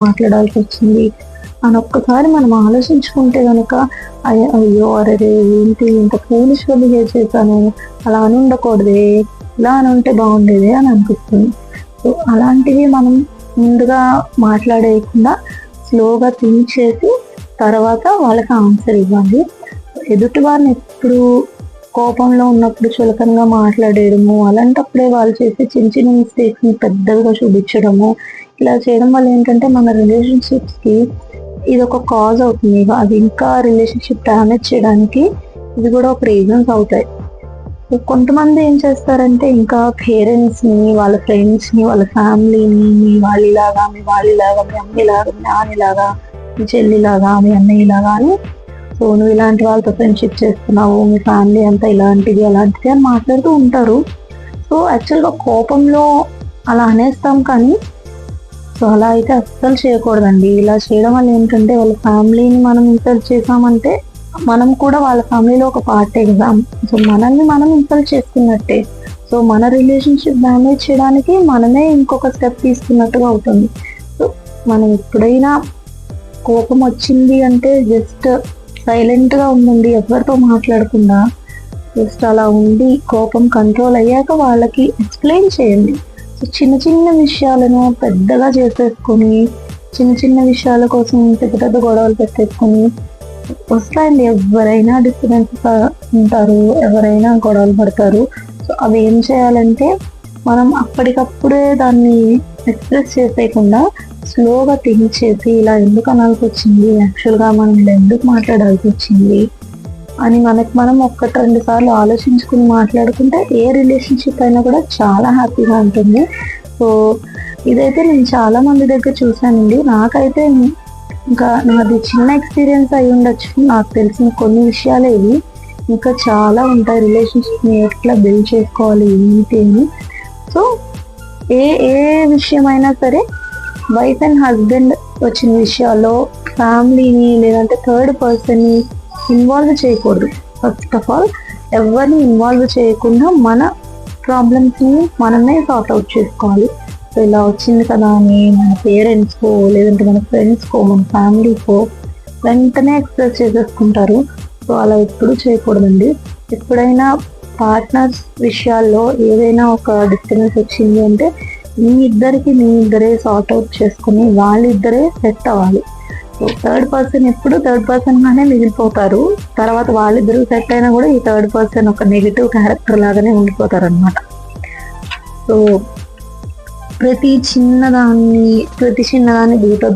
మాట్లాడాల్సి వచ్చింది అని ఒక్కసారి మనం ఆలోచించుకుంటే గనక అయ్యో అరే ఏంటి ఇంత ఫూలిష్గా బిహేవ్ చేశాను, అలా అని ఉండకూడదే, ఇలా అని ఉంటే బాగుండేది అని అనిపిస్తుంది. సో అలాంటివి మనం ముందుగా మాట్లాడేయకుండా స్లోగా థింక్ చేసి తర్వాత వాళ్ళకి ఆన్సర్ ఇవ్వాలి. ఎదుటి వారిని ఎప్పుడు కోపంలో ఉన్నప్పుడు చులకనగా మాట్లాడేయడము, అలాంటప్పుడే వాళ్ళు చేసే చిన్న చిన్న మిస్టేక్స్ని పెద్దగా చూపించడము, ఇలా చేయడం వల్ల ఏంటంటే మన రిలేషన్షిప్స్కి ఇది ఒక కాజ్ అవుతుంది. అది ఇంకా రిలేషన్షిప్ డ్యామేజ్ చేయడానికి ఇది కూడా ఒక రీజన్స్ అవుతాయి. కొంతమంది ఏం చేస్తారంటే ఇంకా పేరెంట్స్ని, వాళ్ళ ఫ్రెండ్స్ని, వాళ్ళ ఫ్యామిలీని మీ వాళ్ళలాగా, మీ వాళ్ళలాగా, మీ అమ్మలాగా, మీ నాన్నలాగా, మీ చెల్లిలాగా, మీ అన్నయ్యలాగా అని, సో నువ్వు ఇలాంటి వాళ్ళతో ఫ్రెండ్షిప్ చేస్తున్నావు, మీ ఫ్యామిలీ అంతా ఇలాంటిది అలాంటిది అని మాట్లాడుతూ ఉంటారు. సో యాక్చువల్గా కోపంలో అలా అనేస్తాం, కానీ సో అలా అయితే అస్సలు చేయకూడదండి. ఇలా చేయడం వల్ల ఏంటంటే వాళ్ళ ఫ్యామిలీని మనం ఇన్సల్ట్ చేసామంటే మనం కూడా వాళ్ళ ఫ్యామిలీలో ఒక పార్టే కదా. సో మనల్ని మనం ఇన్సల్ట్ చేసుకున్నట్టే. సో మన రిలేషన్షిప్ డ్యామేజ్ చేయడానికి మనమే ఇంకొక స్టెప్ తీసుకున్నట్టుగా అవుతుంది. సో మనం ఎప్పుడైనా కోపం వచ్చింది అంటే జస్ట్ సైలెంట్గా ఉండండి, ఎవరితో మాట్లాడకుండా జస్ట్ అలా ఉండి కోపం కంట్రోల్ అయ్యాక వాళ్ళకి ఎక్స్ప్లెయిన్ చేయండి. సో చిన్న చిన్న విషయాలను పెద్దగా చేసేసుకొని, చిన్న చిన్న విషయాల కోసం పెద్ద పెద్ద గొడవలు పెట్టేసుకొని వస్తాయండి. ఎవరైనా డిస్టర్బెన్సెస్ ఉంటారు, ఎవరైనా గొడవలు పడతారు. సో అవి ఏం చేయాలంటే మనం అప్పటికప్పుడే దాన్ని ఎక్స్ప్రెస్ చేసేయకుండా స్లోగా థింక్ చేసి ఇలా ఎందుకు అనాల్సి వచ్చింది, యాక్చువల్గా మనం ఇలా ఎందుకు మాట్లాడాల్సి వచ్చింది అని మనకు మనం 1-2 సార్లు ఆలోచించుకుని మాట్లాడుకుంటే ఏ రిలేషన్షిప్ అయినా కూడా చాలా హ్యాపీగా ఉంటుంది. సో ఇదైతే నేను చాలా మంది దగ్గర చూశానండి. నాకైతే ఇంకా నాది చిన్న ఎక్స్పీరియన్స్ అయి ఉండొచ్చు, నాకు తెలిసిన కొన్ని విషయాలే ఇవి. ఇంకా చాలా ఉంటాయి రిలేషన్షిప్ని ఎట్లా బిల్డ్ చేసుకోవాలి ఏంటి అని. సో ఏ ఏ విషయమైనా సరే వైఫ్ అండ్ హస్బెండ్ వచ్చిన విషయాల్లో ఫ్యామిలీని లేదంటే థర్డ్ పర్సన్ని ఇన్వాల్వ్ చేయకూడదు. ఫస్ట్ ఆఫ్ ఆల్ ఎవరిని ఇన్వాల్వ్ చేయకుండా మన ప్రాబ్లమ్స్ని మనమే సార్ట్ అవుట్ చేసుకోవాలి. సో ఇలా వచ్చింది కదా అని మన పేరెంట్స్కో లేదంటే మన ఫ్రెండ్స్కో మన ఫ్యామిలీకో వెంటనే ఎక్స్ప్రెస్ చేసేసుకుంటారు. సో అలా ఎప్పుడూ చేయకూడదండి. ఎప్పుడైనా పార్ట్నర్స్ విషయాల్లో ఏదైనా ఒక డిస్టర్బెన్స్ వచ్చింది అంటే మీ ఇద్దరే సార్ట్ అవుట్ చేసుకుని వాళ్ళిద్దరే సెట్ అవ్వాలి. సో థర్డ్ పర్సన్ ఎప్పుడు థర్డ్ పర్సన్ గానే మిగిలిపోతారు. తర్వాత వాళ్ళిద్దరూ సెట్ అయినా కూడా ఈ థర్డ్ పర్సన్ ఒక నెగిటివ్ క్యారెక్టర్ లాగానే ఉండిపోతారు అనమాట. సో ప్రతి చిన్నదాన్ని